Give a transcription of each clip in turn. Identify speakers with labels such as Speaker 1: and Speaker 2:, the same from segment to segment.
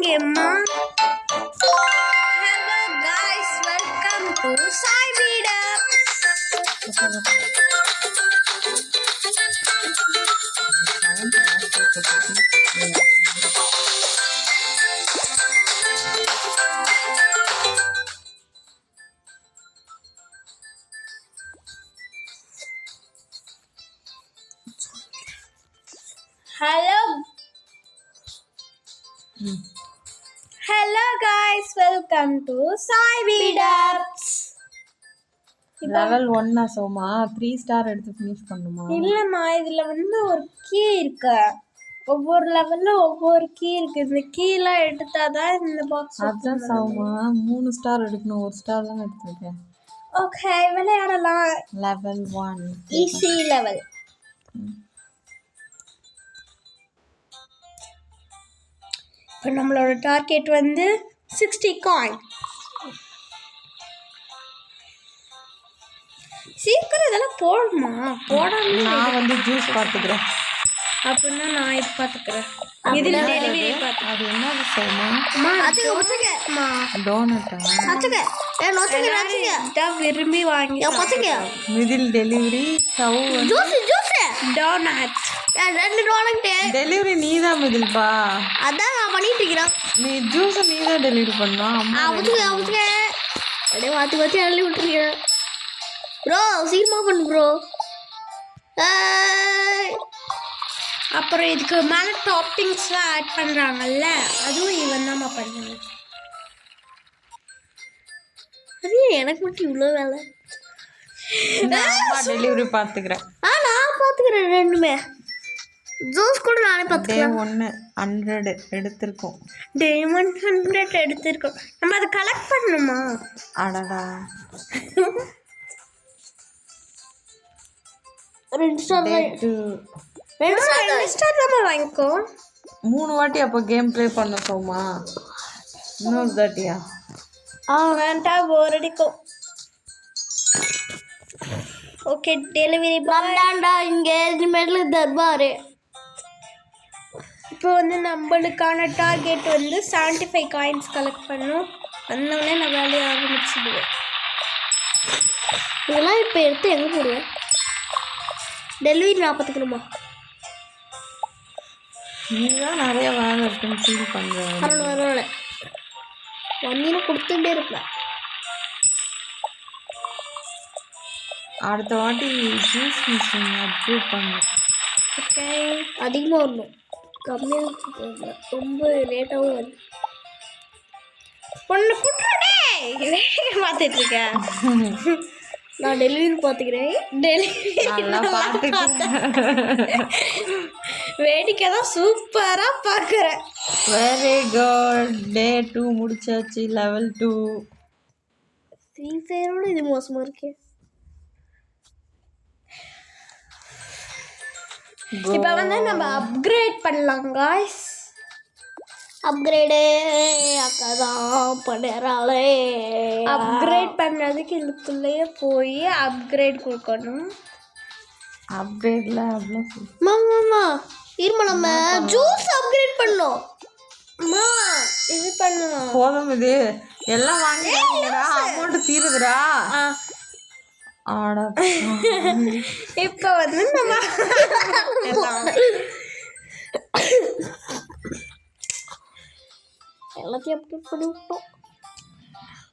Speaker 1: Gamma? Hello guys, welcome to Sai Beat-Up. Hello guys, welcome to Sai Beat-Up.
Speaker 2: Level 1 Soma 3 star எடுத்து finish பண்ணுமா?
Speaker 1: இல்லம்மா, இதுல ஒரு key இருக்கு. ஒவ்வொரு லெவல்ல ஒவ்வொரு கீ இருக்கு. இந்த கீலாம் எடுத்தாதான் இந்த பாக்ஸ்.
Speaker 2: அதான் சோமா 3 ஸ்டார் எடுக்கணும். 1 ஸ்டார் தான் எடுத்துருக்கேன்.
Speaker 1: ஓகே, விளையாடலாம்.
Speaker 2: Level 1
Speaker 1: easy level. இப்போ நம்மளோட டார்கெட் 60 காயின். சீக்கிரம் இதெல்லாம் போடுமா? போடாம
Speaker 2: நான் ஜூஸ் பார்த்துக்கிறேன்.
Speaker 1: அப்படின்னா நான் இது பார்த்துக்கிறேன். இதில் டெலிவரி பார்த்து
Speaker 2: அது என்ன சோமா?
Speaker 1: டோனட்டா விரும்பி வாங்கி
Speaker 2: மிடில் டெலிவரி
Speaker 1: டோனட்.
Speaker 2: டெலிவரி நீ தான் மிடில்பா.
Speaker 3: அதான் நான் பண்ணிட்டு இருக்கிறேன்.
Speaker 2: நீ ஜூஸ் நீ தான் டெலிவரி பண்ணலாம்.
Speaker 3: அப்படியே மாற்றி மாற்றி அள்ளி விட்டுருக்கேன். ப்ரோ சீக்கிரமாக பண்ணு ப்ரோ.
Speaker 1: அப்புறம் இதுக்கு மேலே டாப்பிங்ஸ்லாம் ஆட் பண்ணுறாங்கல்ல, அதுவும் இவன் தான் பண்ணுவேன்.
Speaker 3: அது எனக்கு மட்டும் இவ்வளோ வேலை.
Speaker 2: டெலிவரி பார்த்துக்கிறேன்.
Speaker 3: நான் பார்த்துக்கிறேன் ரெண்டுமே. ஜூஸ் கூட நானே பார்த்துக்கிறேன்.
Speaker 2: 100 எடுத்திருக்கோம்.
Speaker 1: டைமண்ட் 100 எடுத்திருக்கோம். நம்ம அதை கலெக்ட் பண்ணணுமா?
Speaker 2: அடடா
Speaker 3: 2 ஸ்டார்
Speaker 1: தான் வாங்கிக்கோ.
Speaker 2: 3 வாட்டி அப்போ கேம் ப்ளே பண்ண சோமா. இன்னொரு தாட்டியா?
Speaker 1: வேண்டாம், போர் அடிக்கும். ஓகே, டெலிவரி
Speaker 3: பண்ணாண்டா. இங்கே இனிமேல் தர்பாரு.
Speaker 1: இப்போ நம்மளுக்கான டார்கெட் 75 காயின்ஸ் கலெக்ட் பண்ணும். வந்தோடனே நான் வேலையை ஆரம்பிச்சிடுவேன்.
Speaker 3: இதெல்லாம் இப்போ எடுத்து எங்கே போடுவேன்? டெலிவரி நான் பார்த்துக்கணுமா?
Speaker 2: நீதான் நிறைய வேலை இருக்குன்னு ஃபீல் பண்ணுறேன்.
Speaker 3: பரவாயில்ல வண்டியில் கொடுத்துட்டே இருப்பேன்.
Speaker 2: அடுத்த வாட்டி ஜூஸ் மிஷின் அப்டேட் பண்ணு.
Speaker 1: ஓகே,
Speaker 3: அதிகமாக வரணும், கம்மியாக ரொம்ப லேட்டாகவும் வருது.
Speaker 1: ஒன்று புட்டுடே வேடிக்கை பார்த்துட்டு இருக்கேன்.
Speaker 3: நான் டெலிவரி பார்த்துக்கிறேன்.
Speaker 1: வேடிக்கை தான் சூப்பராக பார்க்குறேன்.
Speaker 2: Very good. டே 2 முடிச்சாச்சு. லெவல் 2.
Speaker 3: ஃப்ரீ ஃபயரோட இது மோசமாக இருக்கு.
Speaker 1: இப்போ நம்ம அப்கிரேட் பண்ணலாம் காய்ஸ்.
Speaker 3: அப்கிரேடு அக்கா தான் பண்ணுறாளே.
Speaker 1: அப்கிரேட் பண்ணுறதுக்கு இதுக்குள்ளேயே போய் அப்கிரேட் கொடுக்கணும்.
Speaker 2: அப்கிரேட்ல அவ்வளோ
Speaker 3: மாமா இருமா, நம்ம ஜூஸ் அப்கிரேட் பண்ணோம்.
Speaker 1: அம்மா இது பண்ணலாம்.
Speaker 2: போதும், இது எல்லாம் வாங்கிடுறா. அமௌண்ட் தீருதுடா. ஆடா
Speaker 1: இப்போ நம்ம
Speaker 3: எல்லாத்தையும் அப்கிரேட் பண்ணி விட்டோம்.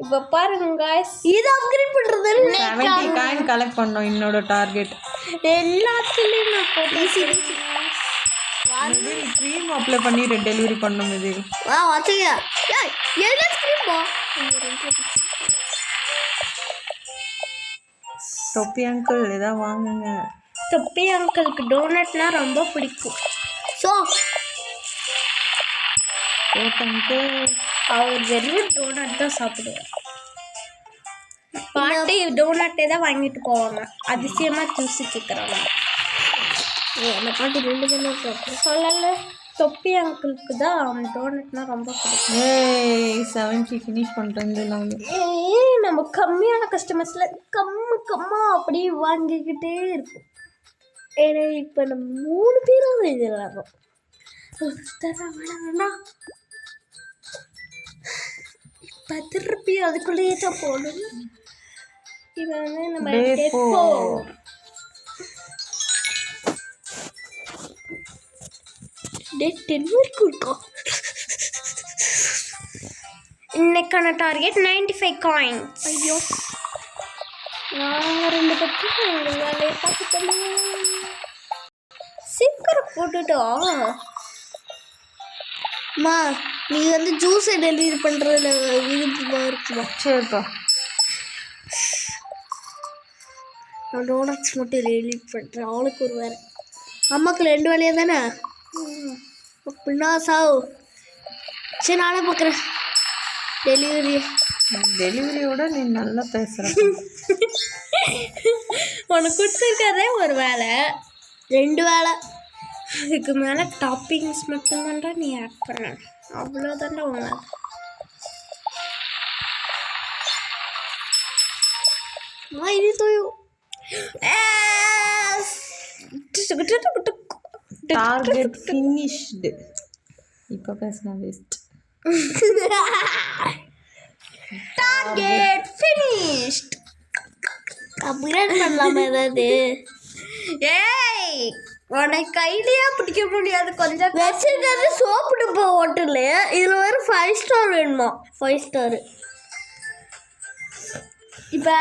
Speaker 1: இப்போ பாருங்க காய்ஸ்,
Speaker 3: இது அப்கிரேட் பண்ணுறது
Speaker 2: 70 காயின் கலெக்ட் பண்ணோம். என்னோட டார்கெட்
Speaker 1: எல்லாத்துலேயும் நான் போட்டேன்.
Speaker 2: க்ரீம் அப்ளை பண்ணி டெலிவரி பண்ணோம். இது
Speaker 3: வச்சுங்க என்ன ஸ்க்ரீம்பா.
Speaker 2: தொப்பி அங்கிள் இதான் வாங்குங்க.
Speaker 1: தொப்பி அங்கிளுக்கு டோனட்னா ரொம்ப பிடிக்கும்.
Speaker 3: ஸோ
Speaker 1: அவர் வெறும் டோனட் தான் சாப்பிடுவார். பாட்டி டோனட்டே தான் வாங்கிட்டு போவாங்க. அதிசயமாக தூசி கேட்குறாங்க.
Speaker 3: அந்த பாட்டி 2 டோனட்
Speaker 1: சொல்லல. தொப்பி அங்கிளுக்கு தான் டோனட்னா ரொம்ப பிடிக்கும்.
Speaker 2: 70 ஃபினிஷ் பண்ணிட்டோம்.
Speaker 1: நம்ம கம்மியான கஸ்டமர்ஸில் கம்மா அப்படி வாங்கிக்கிட்டே இருக்கும்.
Speaker 3: ஏன்னா இப்போ நம்ம 3 பேரும் இது விளாட்றோம்.
Speaker 1: வேணாம் திருப்பி அதுக்குள்ளேயே தான் போடணும். இது வந்து நம்ம
Speaker 2: Day
Speaker 1: Day 4.
Speaker 2: 4.
Speaker 1: Day 10 வரைக்கும் இருக்கும். இன்னைக்கான டார்கெட் 95 காயின்ஸ். ஐயோ நாங்கள் 2 பேரும் எங்கள் வேலையை பார்த்துட்டோம். சீக்கிரம் போட்டுட்டோம்.
Speaker 3: அம்மா நீ வந்து ஜூஸை டெலிவரி பண்ணுறதுல விருப்பமாக இருக்குமா?
Speaker 2: சரிப்பா.
Speaker 3: நான் டோனட்ஸ் மட்டும் டெலிவரி பண்ணுறேன். அவளுக்கு ஒரு வேலை, அம்மாவுக்கு 2 வேலையாக தானே. அப்படின்னா சாவு. சரி நானே பார்க்குறேன்
Speaker 2: டெலிவரியோட நீ நல்லா பேசுற.
Speaker 1: உனக்கு கொடுத்துருக்கதே ஒரு வேலை,
Speaker 3: 2 வேலை.
Speaker 1: அதுக்கு மேலே டாப்பிங்ஸ் மட்டும்தான்டா நீ ஆட் பண்ண. அவ்வளோதான்டா உன் வேலை.
Speaker 3: இது தோயும்
Speaker 2: டார்கெட் ஃபினிஷ்டு. இப்போ பேசினா வேஸ்ட்.
Speaker 1: Target finished.
Speaker 3: அப்கிரேட் பண்ணலாமா ஏதாவது?
Speaker 1: ஏய் உனக்கு கையிலேயே பிடிக்க முடியாது. கொஞ்சம்
Speaker 3: வச்சுருக்கிறது சோப்பு டப்பா ஹோட்டலு. இதில் வேறு 5 ஸ்டார் வேணுமா? 5 ஸ்டாரு.
Speaker 1: இப்போ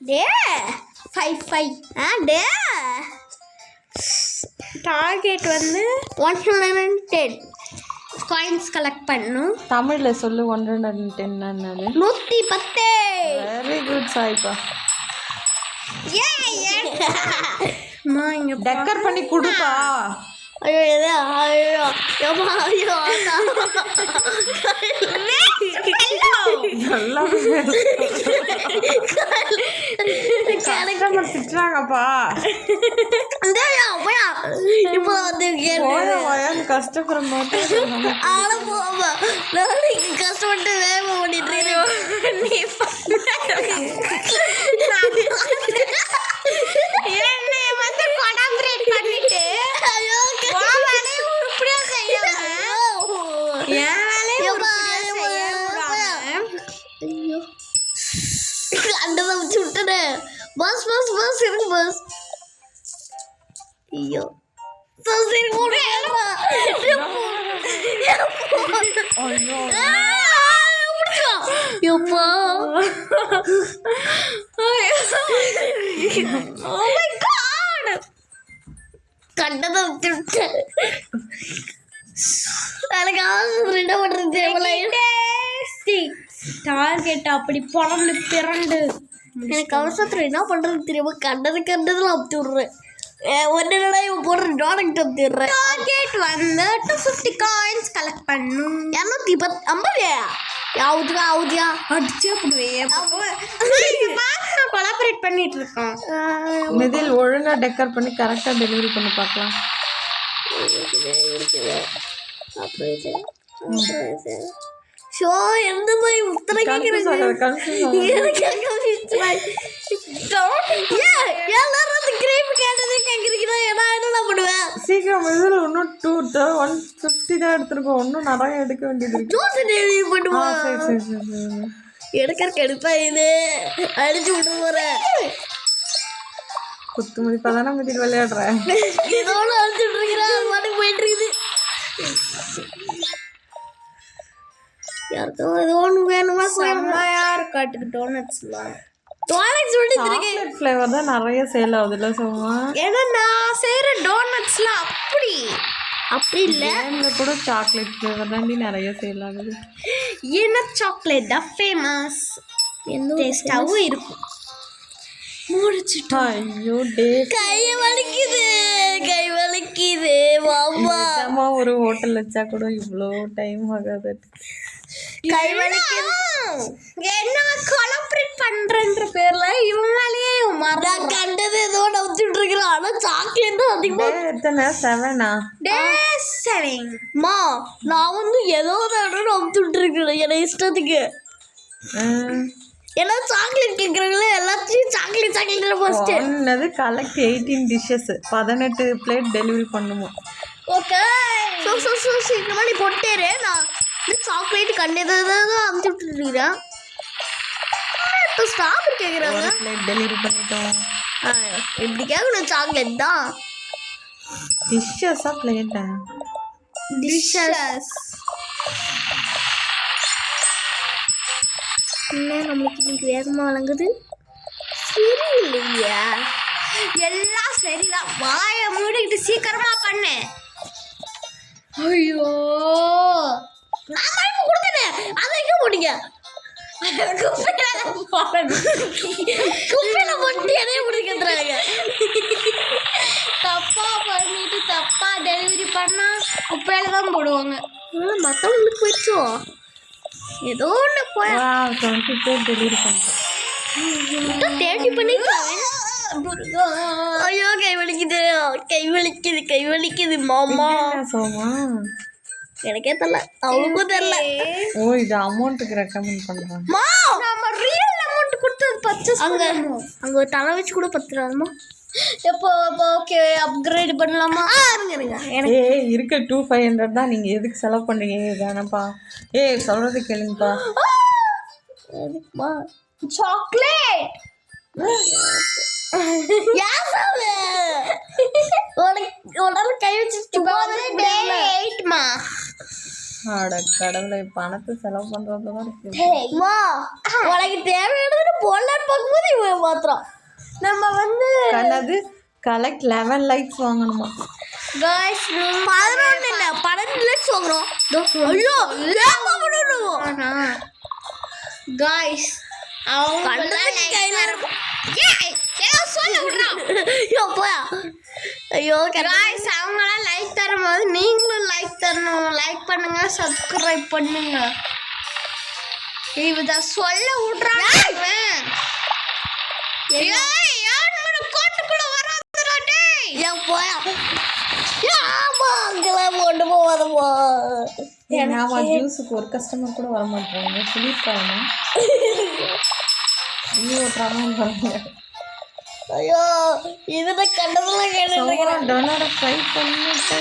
Speaker 1: Day 5
Speaker 3: டே
Speaker 1: டார்கெட் வந்து
Speaker 3: 110
Speaker 1: காயின்ஸ் கலெக்ட் பண்ணும்.
Speaker 2: தமிழில் சொல்லு. 110 என்னது?
Speaker 3: 110.
Speaker 2: வெரி குட் சாய்ப்பா.
Speaker 1: இங்கே
Speaker 2: டெக்கர் பண்ணி கொடுப்பா.
Speaker 3: ஐயோ எது? ஐயோ ஏமா ஐயோ
Speaker 2: கஸ்டமர் திட்டுறாங்கப்பா.
Speaker 3: இப்போ வந்து
Speaker 2: கஷ்டப்படுற மாட்டேன்.
Speaker 3: ஆனா போமா நாளைக்கு கஷ்டப்பட்டு வேகமாக பண்ணிட்டு
Speaker 1: என்னை வந்து கொலாபரேட் பண்ணிட்டு உன் வேலையை உருப்படியா செய்யாம என் வேலையை உருப்படியா செய்ய விடாம.
Speaker 3: ஐயோ அண்டதான் வச்சு விட்டுனேன். பஸ் பஸ் பஸ் இருக்கு பஸ். ஐயோ பஸ் இருக்கு எப்பா
Speaker 1: Oh my God!
Speaker 3: கண்டதை வச்சு விட்டேன். எனக்கு ஆசை என்ன பண்ணுறது தெரியல.
Speaker 1: டார்கெட் அப்படி பிறந்து பிறண்டு
Speaker 3: எனக்கு அவசரத்தில் என்ன பண்ணுறது தெரியுமா? கண்டதுல அமுத்தி விட்றேன். ஒன்று இவன் போடுற டானக்ட் அமுத்திடுறேன்.
Speaker 1: டார்கெட் வந்து 250 காயின்ஸ் கலெக்ட் பண்ணும்.
Speaker 3: 250 ஆகுதியா
Speaker 1: அடிச்சு அப்படி கொலாபரேட் பண்ணிட்டு இருக்கோம்.
Speaker 2: நிதில் ஒழுங்கா டெக்கர் பண்ணி கரெக்டா டெலிவரி பண்ணி பார்க்கலாம்.
Speaker 3: ஷோ எந்த மாதிரி உத்தர கேட்குறேன். எல்லாரும் அந்த கிரேப் கேட்டதே கேட்குறீங்கன்னா ஏன்னா என்ன பண்ணுவேன்?
Speaker 2: சீக்கிரம் இதில் இன்னும் 150 தான் எடுத்துருக்கோம். இன்னும் நிறைய எடுக்க வேண்டியது இருக்கு.
Speaker 3: ஜூஸ் டெலிவரி பண்ணுவோம்.
Speaker 2: சரி.
Speaker 3: எடுக்கிறக்கு எடுப்பா இது அடிச்சு விட்டு போகிறேன்.
Speaker 2: குத்து மதிப்பாக தானே மதில் விளையாடுறேன்.
Speaker 3: ஏதோட அடிச்சுட்டு இருக்கிறேன். அது பாட்டுக்கு போயிட்டு இருக்குது. யாருக்கும் ஏதோ ஒன்று வேணுமா?
Speaker 1: செம்மையா இருக்காட்டுக்கு டோனட்ஸ்லாம்.
Speaker 3: டோனட்ஸ் விட்டு
Speaker 2: சாக்லேட் ஃப்ளேவர் தான் நிறைய சேல் ஆகுதுல்ல சும்மா.
Speaker 1: ஏன்னா நான் செய்கிற டோனட்ஸ்லாம் அப்படி இல்லை.
Speaker 2: கேமில் கூட சாக்லேட் ஃப்ளேவர் தாண்டி நிறைய சேல் ஆகுது.
Speaker 1: ஏன்னா சாக்லேட் தான் ஃபேமஸ்.
Speaker 3: எந்த
Speaker 1: டேஸ்டாகவும் இருக்கும். முடிச்சுட்டா.
Speaker 2: ஐயோ டே
Speaker 3: கை வலிக்குது மாமா.
Speaker 2: ஒரு ஹோட்டல் வச்சா கூட இவ்வளோ டைம் ஆகாது.
Speaker 3: கை வலிக்குது.
Speaker 1: என்ன கொலாபரேட் பண்றன்ற பேர்ல இவன் மேலேயே
Speaker 3: நான் கண்டது ஏதோ நம்பிச்சுட்டு இருக்கிறேன். ஆனா சாக்லேட் தான் அதிகமா.
Speaker 2: எத்தனை 7ஆ?
Speaker 1: Day 7.
Speaker 3: மா நான் வந்து ஏதோ நம்பிச்சுட்டு இருக்கிறேன் என் இஷ்டத்துக்கு. ஏன்னா சாக்லேட் கேட்குறாங்களே எல்லாத்தையும் சாக்லேட் ஃபர்ஸ்ட்.
Speaker 2: என்னது கலெக்ட் 18 டிஷ்ஷஸ் 18 பிளேட் டெலிவரி பண்ணுமோ.
Speaker 1: ஓகே
Speaker 3: ஸோ சீக்கிரமாக நீ போட்டேரு. நான் சாக்லேட் கண்ணு அமுச்சு விட்டுருக்கிறேன். இப்போ ஸ்ட்ராபெரி கேட்குறாங்க.
Speaker 2: டெலிவரி பண்ணிட்டோம்.
Speaker 3: இப்படி கேட்கணும். சாக்லேட் தான்.
Speaker 2: டிஷ்ஷஸா பிளேட்டா?
Speaker 1: டிஷ்ஷஸ்.
Speaker 3: என்ன நம்மளுக்கு இன்னைக்கு வேகமாக வழங்குது? சரி இல்லையா?
Speaker 1: எல்லாம் சரிதான். வாயை மூடிக்கிட்டு சீக்கிரமா பண்ணு.
Speaker 3: ஐயோ நான் கொடுத்தேன். அதை எங்கே போட்டீங்க? குப்பையில போட்டு எதைய முடிக்கிறாங்க.
Speaker 1: தப்பா பண்ணிட்டு தப்பா டெலிவரி பண்ணா குப்பையில தான் போடுவாங்க.
Speaker 3: மற்றவங்களுக்கு போயிடுச்சோ ஏதோ ஒன்று போய்
Speaker 2: 20 பேர் டெலிவரி பண்ணிட்டோம்.
Speaker 3: தேடி பண்ணிக்கலாம். ஐயோ கை வலிக்குது மாமா.
Speaker 2: சோமா
Speaker 3: எனக்கே தெரியல, அவளுக்கும் தெரியல.
Speaker 2: ஓ இது அமௌண்ட்டுக்கு ரெக்கமெண்ட் பண்றாங்க.
Speaker 1: நம்ம ரியல் அமௌண்ட் கொடுத்தது பர்ச்சேஸ்
Speaker 3: அங்க ஒரு தலை வச்சு கூட 10 ரூபாமா.
Speaker 1: எப்போ ஓகே அப்கிரேட் பண்ணலாமா?
Speaker 3: இருங்க
Speaker 2: இருக்க 2500 தான். நீங்க எதுக்கு செலவு பண்றீங்க? வேணாப்பா. சொல்றது கேளுங்கப்பா.
Speaker 1: சாக்லேட்
Speaker 3: கை வச்சு
Speaker 2: அட கடவுளை, பணத்தை செலவு பண்றதுதான்
Speaker 3: உனக்கு தேவையானது போடலான்னு பார்க்கும்போது இவன் மாத்திரம்
Speaker 1: நம்ம வந்து
Speaker 2: கலது கலெக்ட் 11 லைக்ஸ் வாங்கணுமா?
Speaker 1: காய்ஸ்
Speaker 3: 11 இல்ல 12 லைக்ஸ் வாங்குறோம். ஐயோ
Speaker 1: காய்ஸ் அவங்க
Speaker 3: கையில இருக்கும்.
Speaker 1: சொல்ல விடுறான்.
Speaker 3: ஐயோ
Speaker 1: காய்ஸ் அவங்களாம் லைக் தரும்போது நீங்களும் லைக் தரணும். லைக் பண்ணுங்க, சப்ஸ்கிரைப் பண்ணுங்க. இவத சொல்ல விடுறாங்க. கோட்டுக்குள்ள வராதுடா டேய்.
Speaker 3: ஏன் போயா? ஆமா அங்கெல்லாம் கொண்டு போவாதம்மா.
Speaker 2: ஆமா, ஜூஸுக்கு ஒரு கஸ்டமர் கூட வர மாட்டாங்க. சொல்லியிருக்காங்க நீ ஓட்டுறாங்க.
Speaker 3: ஐயோ இதுல கண்டதெல்லாம் கேட்டு
Speaker 2: டொனரை ஃப்ரை பண்ணிட்டு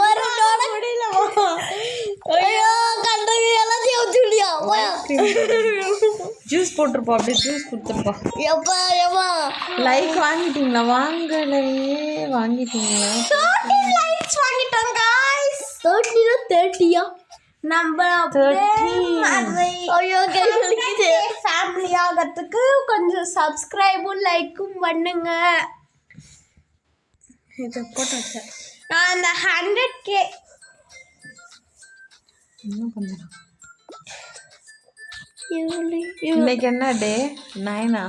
Speaker 3: ஒரு டோட முடியலமா. ஐயோ கண்டது எல்லாத்தையும் வச்சுடியா.
Speaker 2: ஜூஸ் போட்டுருப்போம். அப்படியே ஜூஸ் கொடுத்துருப்போம்.
Speaker 3: எப்பா
Speaker 2: லைக் வாங்கிட்டீங்களா? வாங்கிட்டீங்களா?
Speaker 1: 30 லைக்ஸ் வாங்கிட்டோம் गाइस.
Speaker 3: 30யா
Speaker 1: நம்ம
Speaker 2: 30.
Speaker 3: ஐயோ கை வலிக்குது.
Speaker 1: ஃபேமிலி ஆகிறதுக்கு கொஞ்சம் சப்ஸ்கிரைபும் லைக்கும் பண்ணுங்க.
Speaker 3: இதை போட்டு வச்சேன்.
Speaker 1: நான் அந்த 100K
Speaker 2: இன்னும் கொஞ்சம். இன்னைக்கு என்ன டே? 9ஆ?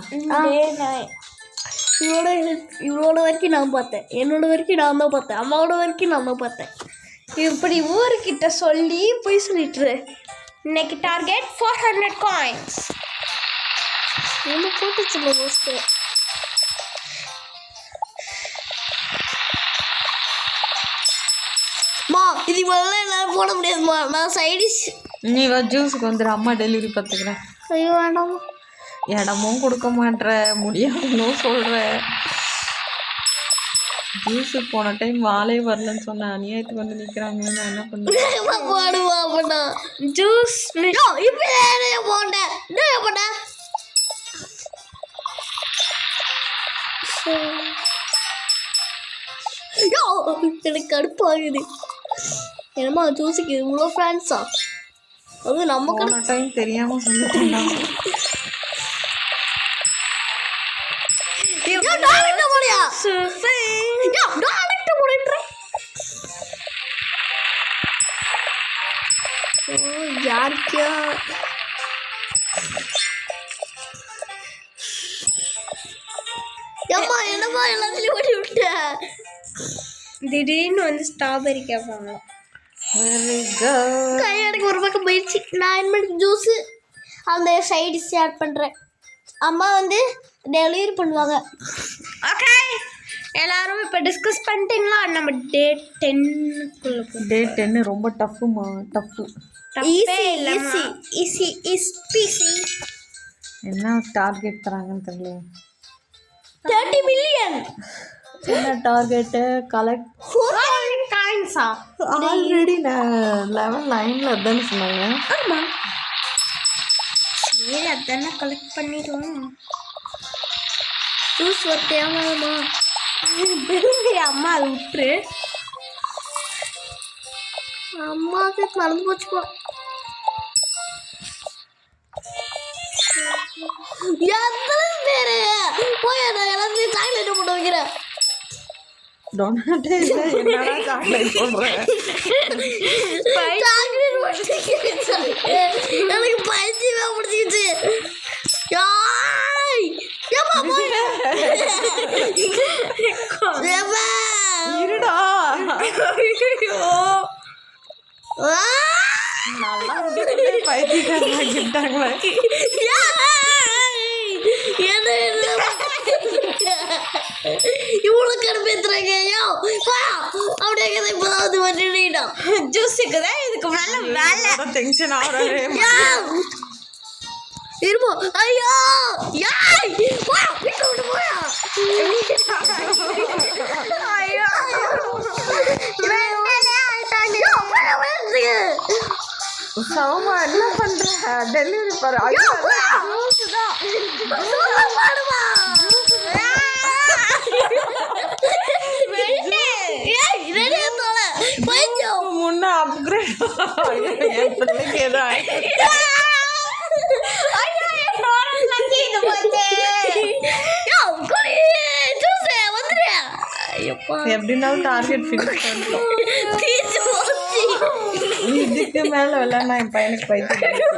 Speaker 3: இவளோட வரைக்கும் நான் பார்த்தேன். என்னோட வரைக்கும் நான் தான் பார்த்தேன். அம்மாவோட வரைக்கும் நான் தான் பார்த்தேன்.
Speaker 1: இப்படி ஊருக்கிட்ட சொல்லி போய் சொல்லிட்டுரு. இன்னைக்கு டார்கெட் 400 காயின்ஸ்.
Speaker 3: என்ன போட்டு சொல்ல மோஸ்ட்டு. மா இது முதல்ல என்னால் போட முடியாதுமா. நான் சைடிஷ்.
Speaker 2: நீ ஜூஸுக்கு வந்துடு. அம்மா டெலிவரி பார்த்துக்கிறேன்.
Speaker 3: ஐயோ வேண்டாமா.
Speaker 2: இடமும் கொடுக்க மாட்ற, முடியாதுன்னு சொல்கிற. ஜூஸுக்கு போன டைம் வாழே வரலன்னு சொன்ன அநியாயத்துக்கு வந்து நிற்கிறாங்கன்னு நான் என்ன பண்ணுவேன்?
Speaker 3: போடுவா அப்படின்னா
Speaker 1: ஜூஸ்
Speaker 3: இப்போ போட்டேன். என்ன போட்டேன்? எனக்கு கடுப்பாகுது. என்னம்மா ஜூஸுக்கு இவ்வளோ ஃபேன்ஸா? அது நம்ம
Speaker 2: போன டைம் தெரியாமல் சொல்லிட்டு
Speaker 3: யாருக்கியா ஏம்மா என்னம்மா எல்லாத்துலேயும் ஓடி விட்ட?
Speaker 1: திடீர்னு வந்து ஸ்ட்ராபெரி கேட்பாங்க.
Speaker 3: கையெடுக்க ஒரு பக்கம் போயிடுச்சு. நான் இனிமேல் ஜூஸு அந்த சைடிஷ் ஆட் பண்ணுறேன். அம்மா வந்து டெலிவரி பண்ணுவாங்க.
Speaker 1: ஓகே எல்லாரும் இப்போ டிஸ்கஸ் பண்ணிட்டீங்களா? நம்ம டே 10க்குள்ள
Speaker 2: டே 10 ரொம்ப டஃப்புமா.
Speaker 1: ஈஸி.
Speaker 2: என்ன டார்கெட் தராங்கன்னு தெரியல.
Speaker 3: 30 மில்லியன்
Speaker 2: என்ன டார்கெட்டு கலெக்ட்
Speaker 3: காயின்ஸா?
Speaker 2: ஆல்ரெடி நான் லெவல் 9ல் தானே சொன்னாங்க.
Speaker 3: ஆமாம்.
Speaker 1: சரி அதானே கலெக்ட் பண்ணிடுவோம்.
Speaker 3: ஜூஸ் ஒரு தேவையாமா?
Speaker 1: அம்மா அதை விட்டுரு.
Speaker 3: அம்மாவுக்கு மறந்து போச்சுப்பா. எத்தனை பேரு போய் நான் எல்லாத்தையும் சாக்லேட் போட்டு வைக்கிறேன்.
Speaker 2: டொனாட்டே இல்லை, என்னடா சாக்லேட் போடுறேன்.
Speaker 3: சாக்லேட் போட்டு எனக்கு பைத்தியமே பிடிச்சிக்கிச்சு. ஏப்பா போய் ஏப்பா
Speaker 2: இருடா.
Speaker 3: ஆ!
Speaker 2: நல்லா பைத்தியக்காரங்கிட்டாங்களே.
Speaker 3: இவ்வளவு கடுப்பேத்துறாங்க. அப்படியே இப்பதான் பண்ணிட்டோம்.
Speaker 1: ஜூஸுக்கு தான் இதுக்கு முன்னால வேலை.
Speaker 2: டென்ஷன் ஆகிறே.
Speaker 3: இருமோ ஐயோ யாய் போயா வீட்டு விட்டு போயா.
Speaker 1: ஐயோ
Speaker 2: சோமா என்ன பண்ற? டெலிவரி பாரு. ஐயோ முன்ன அப்கிரேட் என் பிள்ளைக்கு ஏதோ எப்படின்னாலும் டார்கெட் ஃபினிஷ் பண்ணிட்டோம். இதுக்கு மேலே விளையாடுனா என் பையனுக்கு பைத்தியம்.